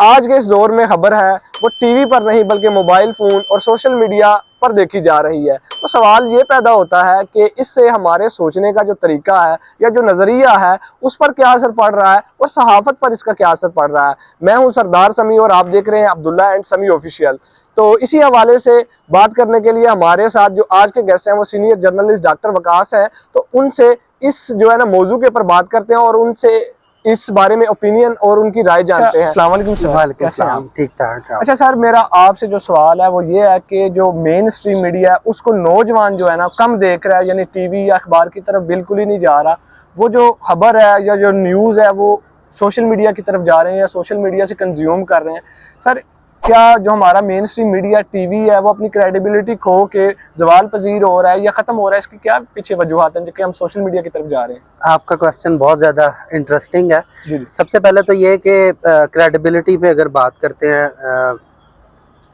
आज के इस दौर में खबर है वो टीवी पर नहीं बल्कि मोबाइल फ़ोन और सोशल मीडिया पर देखी जा रही है। तो सवाल ये पैदा होता है कि इससे हमारे सोचने का जो तरीका है या जो नज़रिया है उस पर क्या असर पड़ रहा है और सहाफ़त पर इसका क्या असर पड़ रहा है। मैं हूं सरदार समी और आप देख रहे हैं अब्दुल्ला एंड समी ऑफिशियल। तो इसी हवाले से बात करने के लिए हमारे साथ जो आज के गेस्ट हैं वो सीनियर जर्नलिस्ट डॉक्टर वकास है। तो उनसे इस जो है ना मौजू के ऊपर बात करते हैं और उनसे इस बारे में ओपिनियन और उनकी राय जानते हैं। अस्सलाम वालेकुम सर, कैसे हैं आप? ठीक ठाक। अच्छा सर, मेरा आपसे जो सवाल है वो ये है कि जो मेन स्ट्रीम मीडिया है उसको नौजवान जो है ना कम देख रहा है, यानी टीवी या अखबार की तरफ बिल्कुल ही नहीं जा रहा। वो जो खबर है या जो न्यूज़ है वो सोशल मीडिया की तरफ जा रहे हैं या सोशल मीडिया से कंज्यूम कर रहे हैं। सर, क्या जो हमारा मेन स्ट्रीम मीडिया टीवी है वो अपनी क्रेडिबिलिटी खो के जवाल पजीर हो रहा है या ख़त्म हो रहा है? इसकी क्या पीछे वजूहत हैं जो कि हम सोशल मीडिया की तरफ जा रहे हैं? आपका क्वेश्चन बहुत ज़्यादा इंटरेस्टिंग है। जी सबसे पहले तो ये कि क्रेडिबिलिटी पे अगर बात करते हैं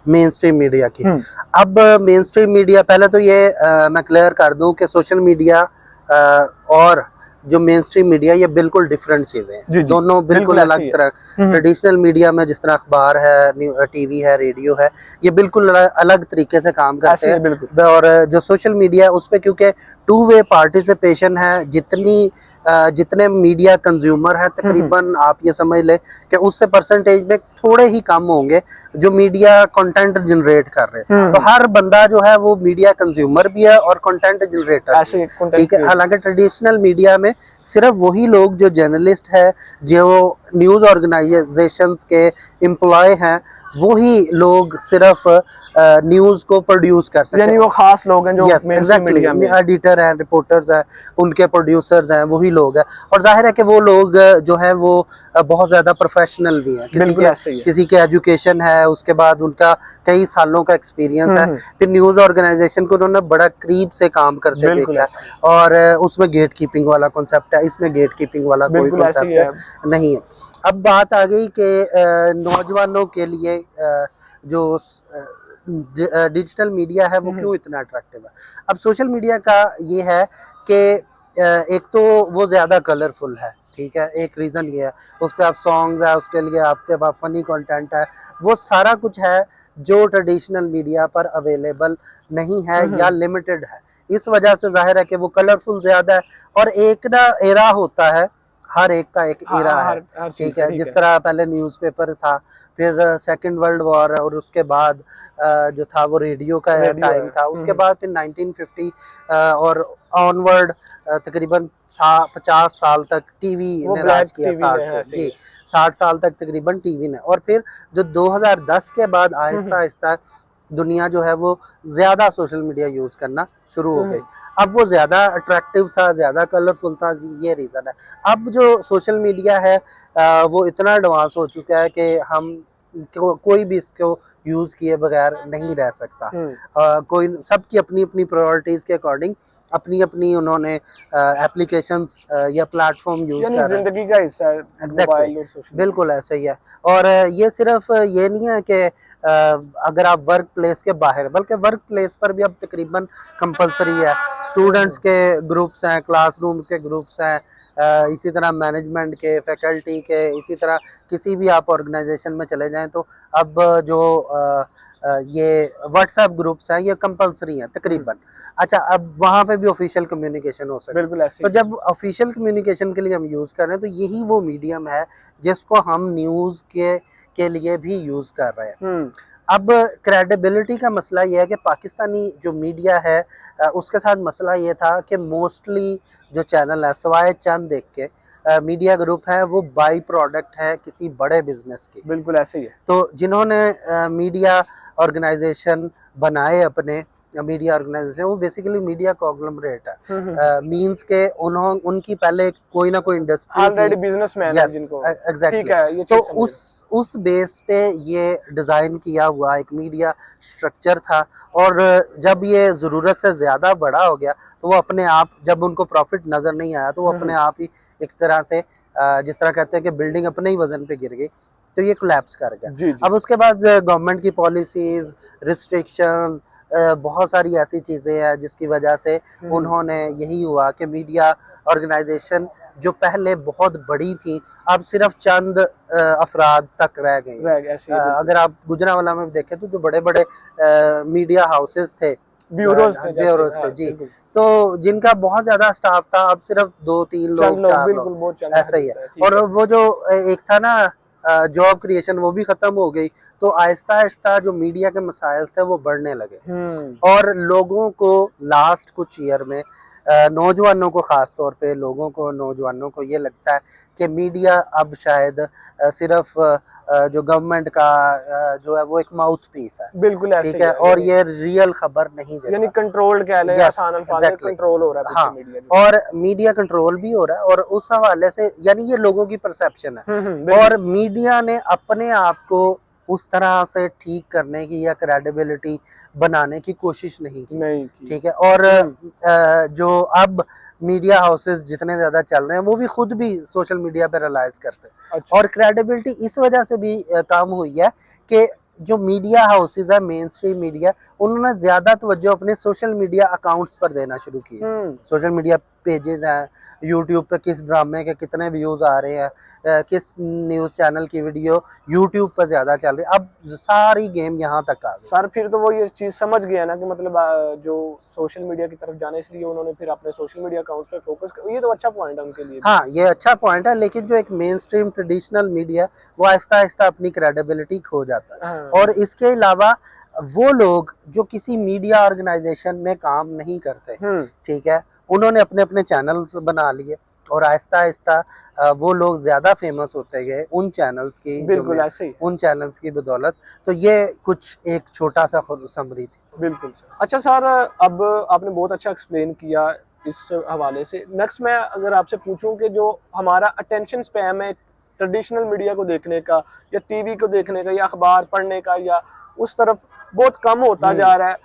मेन स्ट्रीम मीडिया की। अब मेन स्ट्रीम मीडिया, पहले तो ये मैं क्लियर कर दूं कि सोशल मीडिया और जो मेन स्ट्रीम मीडिया ये बिल्कुल डिफरेंट चीज़ें हैं। दोनों बिल्कुल अलग तरह। ट्रेडिशनल मीडिया में जिस तरह अखबार है, टीवी है, रेडियो है, ये बिल्कुल अलग तरीके से काम करते हैं। और जो सोशल मीडिया है उस पर क्योंकि टू वे पार्टिसिपेशन है, जितने मीडिया कंज्यूमर है तकरीबन आप ये समझ ले कि उससे परसेंटेज में थोड़े ही कम होंगे जो मीडिया कंटेंट जनरेट कर रहे हैं। तो हर बंदा जो है वो मीडिया कंज्यूमर भी है और कंटेंट जनरेटर, ठीक है। हालांकि ट्रेडिशनल मीडिया में सिर्फ वही लोग जो जर्नलिस्ट है, जो न्यूज़ ऑर्गेनाइजेशंस के एम्प्लॉय हैं, वही लोग सिर्फ न्यूज़ को प्रोड्यूस कर सकते हैं। यानी वो खास लोग हैं जो मीडिया में एडिटर हैं, रिपोर्टर्स हैं, उनके प्रोड्यूसर्स हैं, वही लोग हैं। और जाहिर है कि वो लोग जो है वो बहुत ज़्यादा प्रोफेशनल भी हैं। किसी के एजुकेशन है, उसके बाद उनका कई सालों का एक्सपीरियंस है, फिर न्यूज़ ऑर्गेनाइजेशन को उन्होंने बड़ा करीब से काम करते देखा है। और उसमें गेट कीपिंग वाला कॉन्सेप्ट है, इसमें गेट कीपिंग वाला कोई कॉन्सेप्ट नहीं है। अब बात आ गई कि नौजवानों के लिए जो डिजिटल मीडिया है वो क्यों इतना अट्रैक्टिव है। अब सोशल मीडिया का ये है कि एक तो वो ज़्यादा कलरफुल है, ठीक है, एक रीज़न ये है। उस पर आप सॉन्ग्स है, उसके लिए आपके पास फनी कंटेंट है, वो सारा कुछ है जो ट्रेडिशनल मीडिया पर अवेलेबल नहीं है या लिमिटेड है। इस वजह से जाहिर है कि वो कलरफुल ज़्यादा है। और एक ना एरा होता है, हर एक का एक एरा है, ठीक है। जिस तरह पहले न्यूज़पेपर था, फिर सेकेंड वर्ल्ड वॉर, और उसके बाद जो था वो रेडियो का टाइम था। उसके बाद फिर 1950 और ऑनवर्ड तकरीबन 50 साल तक टीवी ने राज किया। 60 साल तक तकरीबन टीवी ने। और फिर जो 2010 के बाद आहिस्ता आहिस्ता दुनिया जो है वो ज़्यादा सोशल मीडिया यूज़ करना शुरू हो गई। अब वो ज़्यादा अट्रैक्टिव था, ज़्यादा कलरफुल था, ये रीज़न है। अब जो सोशल मीडिया है वो इतना एडवांस हो चुका है कि हम कोई भी इसको यूज़ किए बगैर नहीं रह सकता। कोई, सबकी अपनी अपनी प्रायोरिटीज़ के अकॉर्डिंग अपनी अपनी उन्होंने एप्लीकेशंस या प्लेटफॉर्म यूज़ कर रहे हैं। जिंदगी का हिस्सा है। एग्जैक्टली, बिल्कुल ऐसे ही है। और ये सिर्फ ये नहीं है कि अगर आप वर्क प्लेस के बाहर, बल्कि वर्क प्लेस पर भी अब तकरीबन कंपलसरी है। स्टूडेंट्स के ग्रुप्स हैं, क्लासरूम्स के ग्रुप्स हैं, इसी तरह मैनेजमेंट के, फैकल्टी के, इसी तरह किसी भी आप ऑर्गेनाइजेशन में चले जाएं तो अब जो ये व्हाट्सएप ग्रुप्स हैं ये कंपलसरी हैं तकरीबन। अच्छा, अब वहाँ पे भी ऑफिशियल कम्युनिकेशन हो सकता है। बिल्कुल ऐसे। तो जब ऑफिशियल कम्युनिकेशन के लिए हम यूज़ कर रहे हैं तो यही वो मीडियम है जिसको हम न्यूज़ के लिए भी यूज़ कर रहे हैं। अब क्रेडिबिलिटी का मसला ये है कि पाकिस्तानी जो मीडिया है उसके साथ मसला ये था कि मोस्टली जो चैनल है सवाए चंद देख के मीडिया ग्रुप है वो बाई प्रोडक्ट है किसी बड़े बिजनेस की। बिल्कुल ऐसे ही है। तो जिन्होंने मीडिया ऑर्गेनाइजेशन बनाए, अपने मीडिया ऑर्गेनाइजेशन, वो बेसिकली मीडिया कॉन्ग्लोमरेट है। मींस के उनकी पहले कोई ना कोई इंडस्ट्री ऑलरेडी बिजनेसमैन है जिनको। एग्जैक्टली। ये तो उस बेस पे ये डिज़ाइन किया हुआ एक मीडिया स्ट्रक्चर था। और जब ये ज़रूरत से ज़्यादा बड़ा हो गया तो वो अपने आप, जब उनको प्रॉफिट नज़र नहीं आया तो वो अपने आप ही एक तरह से जिस तरह कहते हैं कि बिल्डिंग अपने ही वजन पे गिर गई, तो ये कोलैप्स कर गया। अब उसके बाद गवर्नमेंट की पॉलिसीज, रिस्ट्रिक्शन, बहुत सारी ऐसी चीज़ें हैं जिसकी वजह से उन्होंने, यही हुआ कि मीडिया ऑर्गेनाइजेशन जो पहले बहुत बड़ी थी अब सिर्फ चंद अफराद तक रह गई। रह गए ऐसे ही, बिल्कुल। अगर आप गुजरांवाला में देखें तो जो बड़े बड़े मीडिया हाउसेस थे, ब्यूरोज थे जैसे, ब्यूरोज थे हाँ, जी, बिल्कुल। तो जिनका बहुत ज्यादा स्टाफ था अब सिर्फ 2-3 चंद लोग, लोग, 4 बिल्कुल, लोग, बहुत चंद ऐसा ही है। हद ठीक और है। वो जो एक था ना जॉब क्रिएशन, वो भी खत्म हो गई। तो आहिस्ता आहिस्ता जो मीडिया के मसाइल थे वो बढ़ने लगे। और लोगों को लास्ट कुछ ईयर में नौजवानों को, खास तौर पे लोगों को, नौजवानों को ये लगता है कि मीडिया अब शायद सिर्फ जो गवर्नमेंट का जो है वो एक माउथ पीस है, बिल्कुल ऐसे ठीक ही है, है, और ये रियल खबर नहीं यानी देता। कंट्रोल्ड कह लें, यस, आसान अल्फाज में एग्जैक्टली, कंट्रोल हो रहा है पीछे हाँ। मीडिया जो। और मीडिया कंट्रोल भी हो रहा है, और उस हवाले से यानी ये लोगों की परसेप्शन है। बिल्कुल। और मीडिया ने अपने आप को उस तरह से ठीक करने की या क्रेडिबिलिटी बनाने की कोशिश नहीं की, नहीं की। ठीक है। और जो अब मीडिया हाउसेस जितने ज्यादा चल रहे हैं वो भी खुद भी सोशल मीडिया पे रिलाइज करते हैं। अच्छा। और क्रेडिबिलिटी इस वजह से भी कम हुई है कि जो मीडिया हाउसेस है, मेन स्ट्रीम मीडिया, उन्होंने ज्यादा तवज्जो अपने सोशल मीडिया अकाउंट्स पर देना शुरू किए। सोशल मीडिया पेजेस हैं, यूट्यूब पे किस ड्रामे के कितने व्यूज आ रहे हैं, किस न्यूज चैनल की वीडियो यूट्यूब पर ज्यादा चल रही है, अब सारी गेम यहाँ तक आ गई। सर फिर तो वो ये चीज समझ गया ना कि मतलब जो सोशल मीडिया की तरफ जाने, इसलिए उन्होंने फिर अपने सोशल मीडिया अकाउंट्स पे फोकस कर, ये तो अच्छा पॉइंट है उनके लिए। हाँ, ये अच्छा पॉइंट है, लेकिन जो एक मेन स्ट्रीम ट्रेडिशनल मीडिया वो आहिस्ता आहिस्ता अपनी क्रेडिबिलिटी खो जाता है। हाँ। और इसके अलावा वो लोग जो किसी मीडिया ऑर्गेनाइजेशन में काम नहीं करते, ठीक है, उन्होंने अपने अपने चैनल्स बना लिए, और आहिस्ता आहिस्ता वो लोग ज्यादा फेमस होते गए उन चैनल्स की, बिल्कुल ऐसे ही, उन चैनल्स की बदौलत। तो ये कुछ एक छोटा सा समरी थी। बिल्कुल। अच्छा सर, अब आपने बहुत अच्छा एक्सप्लेन किया इस हवाले से। नेक्स्ट मैं अगर आपसे पूछूं कि जो हमारा अटेंशन स्पैम है ट्रेडिशनल मीडिया को देखने का, या टीवी को देखने का, या अखबार पढ़ने का, या उस तरफ बहुत कम होता जा रहा है।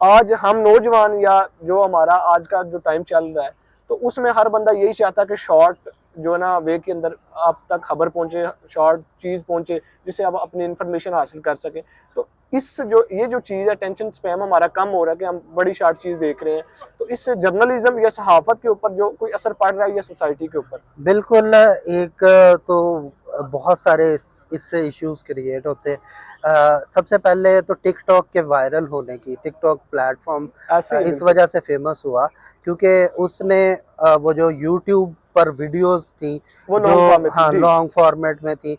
आज हम नौजवान, या जो हमारा आज का जो टाइम चल रहा है, तो उसमें हर बंदा यही चाहता है कि शॉर्ट जो है ना वे के अंदर आप तक खबर पहुंचे, शॉर्ट चीज पहुंचे, जिससे आप अपनी इंफॉर्मेशन हासिल कर सके। तो इस जो ये जो चीज है, टेंशन स्पैम हमारा कम हो रहा है कि हम बड़ी शॉर्ट चीज देख रहे हैं, तो इससे जर्नलिज्म या सहाफत के ऊपर जो कोई असर पड़ रहा है, या सोसाइटी के ऊपर? बिल्कुल। एक तो बहुत सारे इससे इश्यूज क्रिएट होते हैं। सबसे पहले तो टिकटॉक के वायरल होने की, टिकटॉक प्लेटफॉर्म इस वजह से फेमस हुआ क्योंकि उसने वो जो यूट्यूब पर वीडियोस थी वो जो लॉन्ग फॉर्मेट में थी,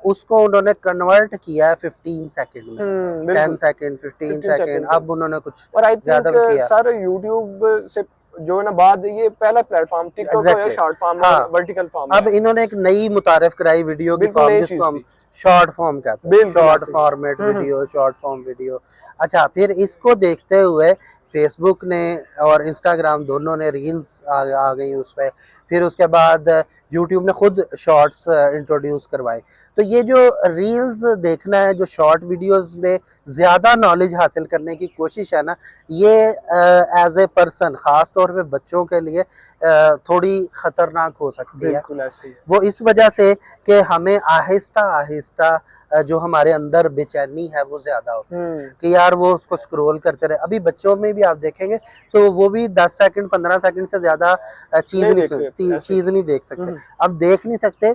उसको उन्होंने कन्वर्ट किया है 15 सेकंड में, 10 सेकंड, 15 सेकंड। अब उन्होंने कुछ और आई ज्यादा थिंक किया सर यूट्यूब से जो है ना बाद ये पहला प्लेटफॉर्म टिकटॉक है शॉर्ट फॉर्म और वर्टिकल फॉर्म। अब इन्होंने एक नई मुतारिफ कराई वीडियो की फॉर्म, जिसको हम शॉर्ट फॉर्म कहते हैं, short format video, short form video. अच्छा, फिर इसको देखते हुए फेसबुक ने और इंस्टाग्राम दोनों ने रील्स आ गई उस पर। फिर उसके बाद यूट्यूब ने खुद शॉर्ट्स इंट्रोड्यूस करवाए। तो ये जो रील्स देखना है, जो शॉर्ट वीडियोस में ज़्यादा नॉलेज हासिल करने की कोशिश है ना, ये एज ए पर्सन, ख़ास तौर पे बच्चों के लिए थोड़ी ख़तरनाक हो सकती है। वो इस वजह से कि हमें आहिस्ता आहिस्ता जो हमारे अंदर बेचैनी है वो ज्यादा होती है कि यार वो उसको स्क्रॉल करते रहे। अभी बच्चों में भी आप देखेंगे तो वो भी 10 सेकंड 15 सेकंड से ज्यादा चीज नहीं देख सकते। अब देख नहीं सकते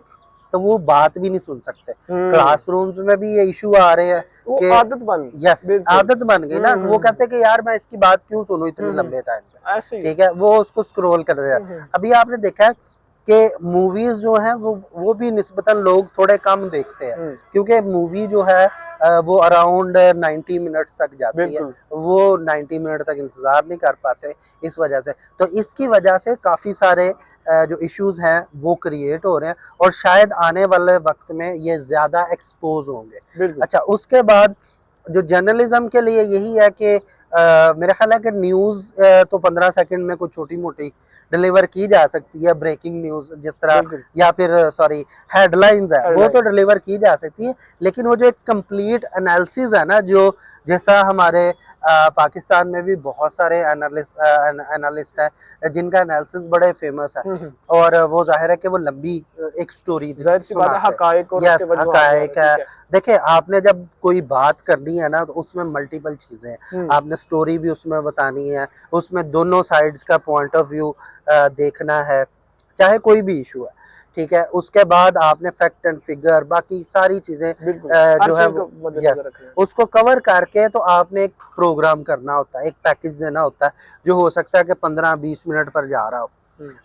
तो वो बात भी नहीं सुन सकते। क्लासरूम्स में भी ये इशू आ रहे हैं कि आदत बन गई ना। वो कहते हैं कि यार मैं इसकी बात क्यों सुनूं इतने लंबे टाइम पे, ठीक है, वो उसको स्क्रॉल कर रहे हैं। अभी आपने देखा है कि मूवीज जो हैं वो भी निस्बतन लोग थोड़े कम देखते हैं क्योंकि मूवी जो है वो अराउंड 90 मिनट्स तक जाती है, वो 90 मिनट तक इंतजार नहीं कर पाते इस वजह से। तो इसकी वजह से काफी सारे जो इश्यूज हैं वो क्रिएट हो रहे हैं और शायद आने वाले वक्त में ये ज्यादा एक्सपोज होंगे। अच्छा, उसके बाद जो जर्नलिज्म के लिए यही है कि मेरा ख्याल है कि न्यूज तो 15 सेकंड में कुछ छोटी मोटी डिलीवर की जा सकती है, ब्रेकिंग न्यूज जिस तरह, या फिर सॉरी हेडलाइंस है वो तो डिलीवर की जा सकती है, लेकिन वो जो एक कंप्लीट एनालिसिस है ना, जो जैसा हमारे पाकिस्तान में भी बहुत सारे एनालिस्ट है जिनका एनालिसिस बड़े फेमस है और वो जाहिर है कि वो लंबी एक स्टोरी हकायक है। देखिए, आपने जब कोई बात करनी है ना तो उसमें मल्टीपल चीजें हैं, आपने स्टोरी भी उसमें बतानी है, उसमें दोनों साइड्स का पॉइंट ऑफ व्यू देखना है, चाहे कोई भी इशू है, ठीक है। उसके बाद आपने फैक्ट एंड फिगर बाकी सारी चीजें बिल्कुल हर जो है चीज को वो मद्देनजर यस रखना है। उसको कवर करके तो आपने एक प्रोग्राम करना होता है, एक पैकेज देना होता है, जो हो सकता है कि 15-20 मिनट पर जा रहा हो।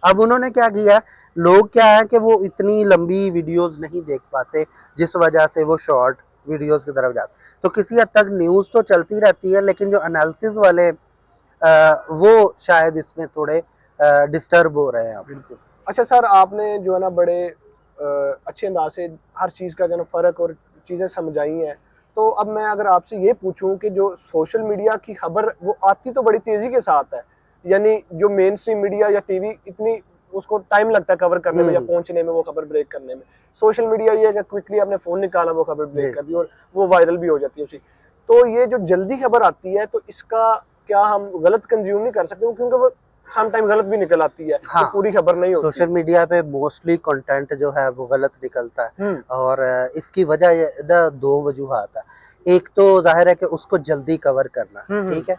अब उन्होंने क्या किया, लोग क्या है कि वो इतनी लंबी वीडियोस नहीं देख पाते, जिस वजह से वो शॉर्ट वीडियोस की तरफ जाते। तो किसी हद तक न्यूज़ तो चलती रहती है, लेकिन जो एनालिसिस वाले वो शायद इसमें थोड़े डिस्टर्ब हो रहे हैं अब। बिल्कुल। अच्छा सर, आपने जो है ना बड़े अच्छे अंदाज से हर चीज़ का जो है ना फ़र्क और चीज़ें समझाई हैं। तो अब मैं अगर आपसे ये पूछूं कि जो सोशल मीडिया की खबर वो आती तो बड़ी तेज़ी के साथ है, यानी जो मेन स्ट्रीम मीडिया या टीवी इतनी उसको टाइम लगता है कवर करने में या पहुंचने में, वो खबर ब्रेक करने में। सोशल मीडिया ये है कि क्विकली आपने फ़ोन निकाला, वो खबर ब्रेक जी कर दी और वो वायरल भी हो जाती है उसी। तो ये जो जल्दी खबर आती है, तो इसका क्या हम गलत कंज्यूम नहीं कर सकते? क्योंकि वो सम टाइम गलत भी निकल आती है, वो हाँ, पूरी खबर नहीं होती। सोशल मीडिया पे मोस्टली कंटेंट जो है वो गलत निकलता है, हुँ, और इसकी वजह दो वजूहात है। एक तो जाहिर है कि उसको जल्दी कवर करना, हुँ, हुँ, ठीक है।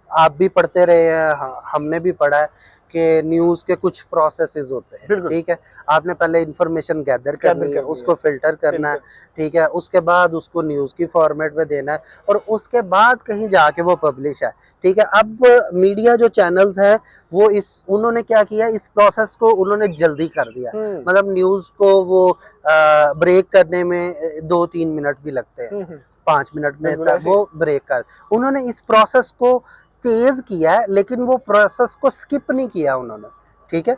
आप भी पढ़ते रहे हैं, हमने भी पढ़ा है कि न्यूज़ के कुछ प्रोसेसेस होते हैं, बिल्कुल, ठीक है। आपने पहले इंफॉर्मेशन गैदर गैदर करनी है, करनी है, उसको फिल्टर करना है, बिल्कुल, ठीक है। उसके बाद उसको न्यूज़ की फॉर्मेट में देना है, और उसके बाद कहीं जाके वो पब्लिश है, ठीक है। अब मीडिया जो चैनल्स हैं वो इस उन्होंने क्या किया, इस प्रोसेस को उन्होंने जल्दी कर दिया। हुँ, मतलब न्यूज़ को वो ब्रेक करने में 2-3 मिनट भी लगते हैं, हुँ, हुँ, 5 मिनट में बिल्कुल ऐसे ही। वो ब्रेक कर, उन्होंने इस प्रोसेस को तेज किया है, लेकिन वो प्रोसेस को स्किप नहीं किया उन्होंने, ठीक है।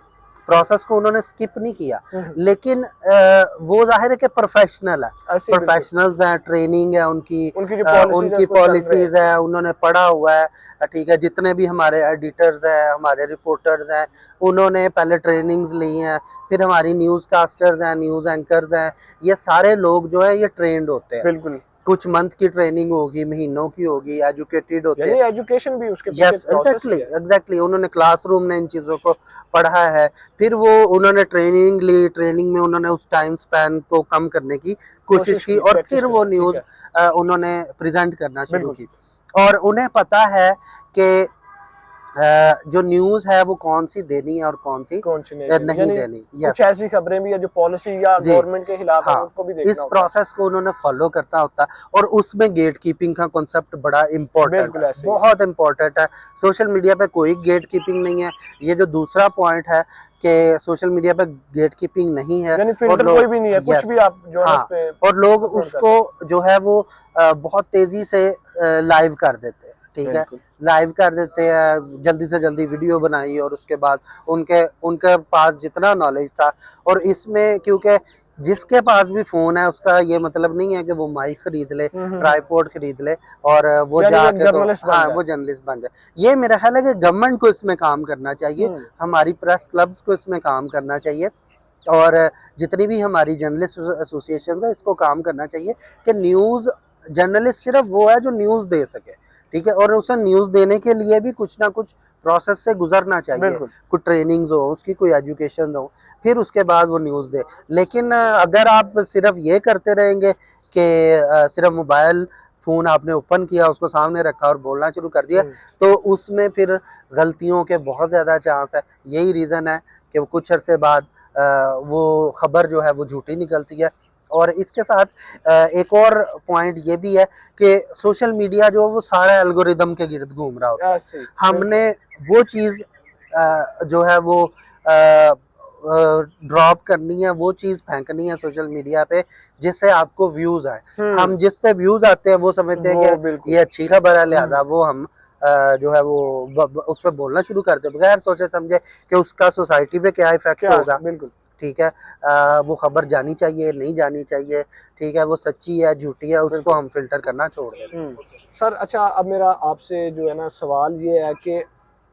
प्रोसेस को उन्होंने स्किप नहीं किया, हुँ, हुँ, लेकिन वो जाहिर है कि प्रोफेशनल है, ऐसे ही बिल्कुल। प्रोफेशनल्स हैं, ट्रेनिंग है उनकी, उनकी जो पॉलिसीज़ हैं उनकी उसको चल रहे हैं। पॉलिसीज है, उन्होंने पढ़ा हुआ है, ठीक है। जितने भी हमारे एडिटर्स हैं, हमारे रिपोर्टर्स हैं, उन्होंने पहले ट्रेनिंग्स ली हैं। फिर हमारी न्यूज़ कास्टर्स हैं, न्यूज़ एंकर्स हैं, ये सारे लोग जो है ये ट्रेंड होते हैं। बिल्कुल, कुछ मंथ की ट्रेनिंग होगी, महीनों की होगी, एजुकेटेड होते हैं। यानी एजुकेशन भी उसके पीछे यस, प्रोसेस एग्जैक्टली ही है। एग्जैक्टली उन्होंने क्लासरूम में इन चीज़ों को पढ़ा है। फिर वो उन्होंने ट्रेनिंग ली, ट्रेनिंग में उन्होंने उस टाइम स्पैन को कम करने की कोशिश कोशिश की, की, और प्रैक्टिस फिर वो करी, ठीक न्यूज़ है, उन्होंने प्रेजेंट करना शुरू बिल्कुल। की। और उन्हें पता है कि जो न्यूज़ है वो कौन सी देनी है और कौन सी कौन सी नहीं देनी, नहीं यानी देनी। कुछ यस, ऐसी खबरें भी है जो पॉलिसी या जी, गवर्नमेंट के खिलाफ है, हाँ, उनको भी इस देखना होता है। प्रोसेस को उन्होंने फॉलो करना होता है, और उसमें गेट कीपिंग का कॉन्सेप्ट बड़ा इम्पोर्टेंट बिल्कुल है, ऐसे ही है। बहुत इम्पोर्टेंट है। सोशल मीडिया पे कोई गेट कीपिंग नहीं है। ये जो दूसरा पॉइंट है कि सोशल मीडिया पे गेट कीपिंग नहीं है, यानी और फ़िल्टर कोई लोग भी नहीं है, कुछ भी यस, आप जो है ना हाँ, उसपे और लोग अपलोड कर सकते उसको जो है वो बहुत तेजी से लाइव कर देते हैं, हैं। ठीक है। बिल्कुल, लाइव कर देते हैं, जल्दी से जल्दी वीडियो बनाई, और उसके बाद उनके उनके पास जितना नॉलेज था, और इसमें क्योंकि जिसके पास भी फ़ोन है उसका ये मतलब नहीं है कि वो माइक खरीद ले, हुँ, हुँ, हुँ। ट्राइपॉड खरीद ले, और वो यानी वो एक जाके तो जर्नलिस्ट बन हाँ जाए। वो जर्नलिस्ट बन जाए। ये मेरा ख्याल है कि गवर्नमेंट को इसमें काम करना चाहिए, हुँ, हमारी प्रेस क्लब्स को इसमें काम करना चाहिए, और जितनी भी हमारी जर्नलिस्ट एसोसिएशन है इसको काम करना चाहिए कि न्यूज़ जर्नलिस्ट सिर्फ वो है जो न्यूज़ दे सके, ठीक है। और उसे न्यूज़ देने के लिए भी कुछ ना कुछ प्रोसेस से गुजरना चाहिए, बिल्कुल, कुछ ट्रेनिंग्स हो, उसकी कोई एजुकेशन हो, फिर उसके बाद वो न्यूज़ दे। लेकिन अगर आप सिर्फ ये करते रहेंगे कि सिर्फ मोबाइल फ़ोन आपने ओपन किया, उसको सामने रखा और बोलना शुरू कर दिया, हुँ, तो उसमें फिर गलतियों के बहुत ज़्यादा चांस है। यही रीज़न है कि वो कुछ अरसे बाद वो खबर जो है वो झूठी निकलती है। और इसके साथ एक और पॉइंट ये भी है कि सोशल मीडिया जो है वो सारा एल्गोरिदम के गिर्द घूम रहा होता है। ऐसे ही, बिल्कुल। हमने वो चीज़ जो है वो ड्रॉप करनी है, वो चीज़ फेंकनी है सोशल मीडिया पे जिससे आपको व्यूज़ आए। हुँ, हम जिस पे व्यूज़ आते हैं वो समझते हैं वो कि बिल्कुल। ये अच्छी खबर है, लिहाज़ा हुँ, वो हम जो है वो उस पर बोलना शुरू करते हैं, बगैर सोचे समझे कि उसका सोसाइटी पे क्या इफेक्ट क्या होगा, बिल्कुल। ठीक है। वो खबर जानी चाहिए, नहीं जानी चाहिए, ठीक है। वो सच्ची है, झूठी है, उसको बिल्कुल। हम फिल्टर करना छोड़ देते हैं। हुँ। सर अच्छा, अब मेरा आपसे जो है ना सवाल ये है कि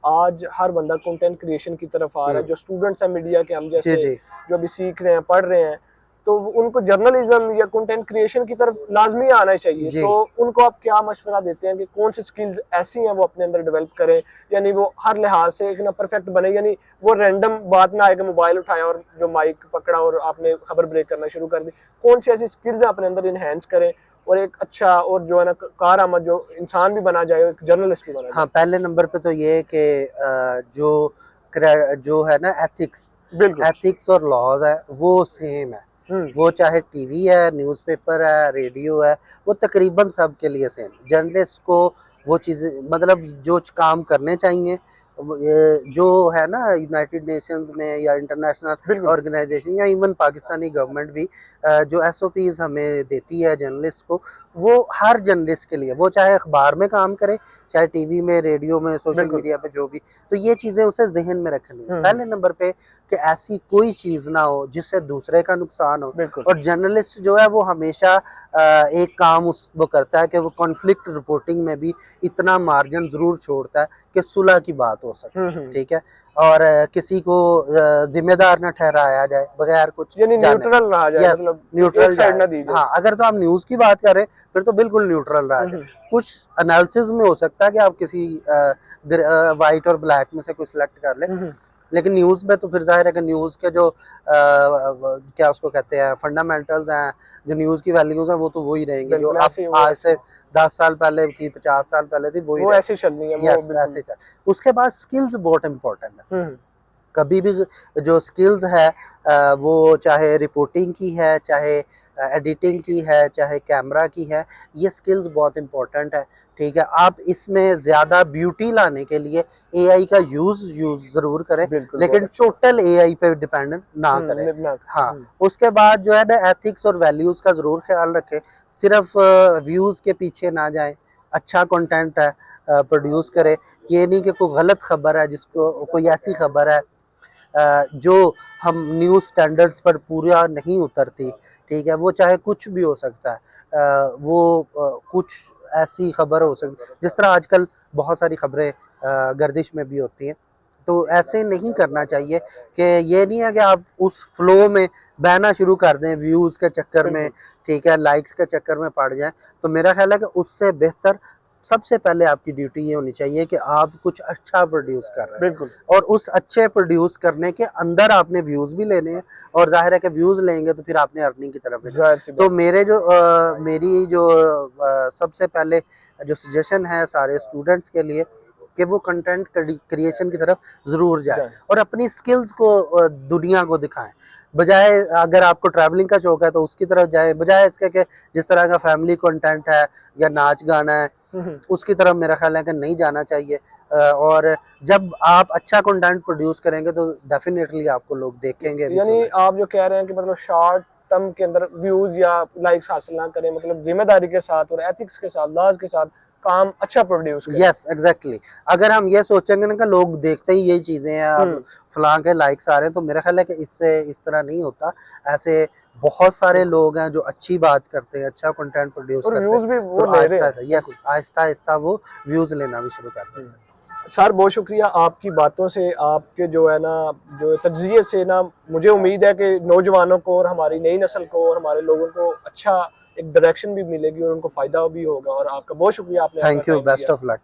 आज हर बंदा कंटेंट क्रिएशन की तरफ आ रहा है, हम्म, जो स्टूडेंट्स हैं मीडिया के हम जी जैसे, जी जो अभी सीख रहे हैं, पढ़ रहे हैं, तो उनको जर्नलिज़्म या कंटेंट क्रिएशन की तरफ लाज़मी आना चाहिए। जी। तो उनको आप क्या मशवरा देते हैं कि कौन-सी स्किल्स ऐसी हैं वो अपने अंदर डेवलप करें, यानी वो हर लिहाज से एक ना परफेक्ट बने, यानी वो रैंडम बात ना आए कि मोबाइल उठाया और जो माइक पकड़ा और आपने खबर ब्रेक करना शुरू कर दी। कौन-सी ऐसी स्किल्स अपने अंदर एनहांस करें और एक अच्छा और जो है ना कारआमद जो इंसान भी बना जाए, एक जर्नलिस्ट भी बना हाँ, जाए। पहले नंबर पे तो ये है कि जो है ना एथिक्स, बिल्कुल। एथिक्स और लॉज है वो सेम है। वो चाहे टीवी है, न्यूज़पेपर है, रेडियो है, वो तकरीबन सब के लिए सेम। जर्नलिस्ट को वो चीज़ें मतलब जो काम करने चाहिए जो है ना यूनाइटेड नेशंस में या इंटरनेशनल बिल्कुल। ऑर्गेनाइजेशन या इवन पाकिस्तानी गवर्नमेंट भी जो एसओपीज हमें देती है जर्नलिस्ट को, वो हर जर्नलिस्ट के लिए, वो चाहे अखबार में काम करे, चाहे टीवी में, रेडियो में, सोशल बिल्कुल। मीडिया पे, जो भी। तो ये चीज़ें उसे जहन में रखनी है पहले नंबर पे, कि ऐसी कोई चीज़ ना हो जिससे दूसरे का नुकसान हो। बिल्कुल। और जर्नलिस्ट जो है वो हमेशा एक काम वो करता है कि वो कॉन्फ्लिक्ट रिपोर्टिंग में भी इतना मार्जिन ज़रूर छोड़ता है कि सुलह की बात हो सके, ठीक है, और किसी को जिम्मेदार ना ठहराया जाए बगैर कुछ यानी जाने। न्यूट्रल रहा जाए, यस, मतलब एक न्यूट्रल साइड जाए। ना दी जाए। हाँ, अगर तो आप न्यूज़ की बात करें फिर तो बिल्कुल न्यूट्रल रहा जाए। कुछ एनालिसिस में हो सकता है कि आप किसी वाइट और ब्लैक में से कुछ सिलेक्ट कर ले, लेकिन न्यूज़ में तो फिर जाहिर है कि न्यूज़ के जो क्या उसको कहते हैं फंडामेंटल्स हैं, जो न्यूज़ की वैल्यूज हैं, वो तो वही रहेंगी जो बिल्कुल अब ऐसे ही, वो आज ऐसे से 10 साल पहले थी, 50 साल पहले थी, वही वो रहेगी। ऐसे चलनी है, वो यस, बिल्कुल। ऐसे चल। उसके बाद स्किल्स बहुत इंपॉर्टेंट है। हम्म। कभी भी जो स्किल्स है वो चाहे रिपोर्टिंग की है, चाहे एडिटिंग की है, चाहे कैमरा की है, ये स्किल्स बहुत इंपॉर्टेंट है, ठीक है। आप इसमें ज़्यादा ब्यूटी लाने के लिए एआई का यूज़ ज़रूर करें, बिल्कुल, बहुत लेकिन अच्छा। टोटल एआई पे डिपेंडेंट ना करें। निपना। हाँ, उसके बाद जो है ना एथिक्स और वैल्यूज़ का ज़रूर ख्याल रखें। सिर्फ व्यूज़ के पीछे ना जाएं, अच्छा कंटेंट है प्रोड्यूस करें। ये नहीं कि कोई गलत खबर है, जिसको कोई ऐसी खबर है जो हम न्यूज़ स्टैंडर्ड्स पर पूरा नहीं उतरती, ठीक है, वो चाहे कुछ भी हो सकता है। कुछ ऐसी खबर हो सकती जिस तरह आजकल बहुत सारी खबरें गर्दिश में भी होती हैं, तो ऐसे नहीं करना चाहिए। कि ये नहीं है कि आप उस फ्लो में बहना शुरू कर दें व्यूज़ के चक्कर में, बिल्कुल। ठीक है, लाइक्स के चक्कर में पड़ जाएं। तो मेरा ख्याल है कि उससे बेहतर सबसे पहले आपकी ड्यूटी ये होनी चाहिए कि आप कुछ अच्छा प्रोड्यूस कर रहे हैं, बिल्कुल। और उस अच्छे प्रोड्यूस करने के अंदर आपने व्यूज़ भी लेने हैं, और जाहिर है कि व्यूज़ लेंगे तो फिर आपने अर्निंग की तरफ भी जाहिर सी तो बात। मेरी जो सबसे पहले जो सजेशन है सारे स्टूडेंट्स के लिए, कि वो कंटेंट क्रिएशन की तरफ ज़रूर जाए जाए। और अपनी स्किल्स को दुनिया को दिखाएं। बजाय, अगर आपको ट्रैवलिंग का शौक है तो उसकी तरफ जाए, बजाय इसके कि जिस तरह का फैमिली कंटेंट है या नाच गाना है, उसकी तरफ मेरा ख्याल है कि नहीं जाना चाहिए। और जब आप अच्छा कंटेंट प्रोड्यूस करेंगे तो डेफिनेटली आपको लोग देखेंगे भी, यानी सुनेंगे। आप जो कह रहे हैं कि मतलब शॉर्ट टर्म के अंदर व्यूज या लाइक्स हासिल ना करें, मतलब जिम्मेदारी के साथ और एथिक्स के साथ, लॉज के साथ काम अच्छा प्रोड्यूस करें। Yes, exactly. अगर हम ये सोचेंगे ना कि लोग देखते ही यही चीजें हैं, अब फलां के लाइक्स आ रहे हैं, तो मेरा ख्याल है कि इससे इस तरह नहीं होता। ऐसे बहुत सारे लोग हैं जो अच्छी बात करते हैं, अच्छा कंटेंट प्रोड्यूस और करते हैं, व्यूज भी तो वो ले रहे आहिस्ता हैं। आहिस्ता, यस, आहिस्ता आहिस्ता वो व्यूज लेना भी शुरू कर देते हैं। सर बहुत शुक्रिया, आपकी बातों से, आपके जो है ना, जो तज्जिए से ना, मुझे उम्मीद है कि नौजवानों को और हमारी नई नस्ल को और हमारे लोगों को अच्छा एक डायरेक्शन भी मिलेगी और उनको फ़ायदा भी होगा। और आपका बहुत शुक्रिया, आपने अपना थैंक यू, टाइम बेस्ट दिया। Of luck.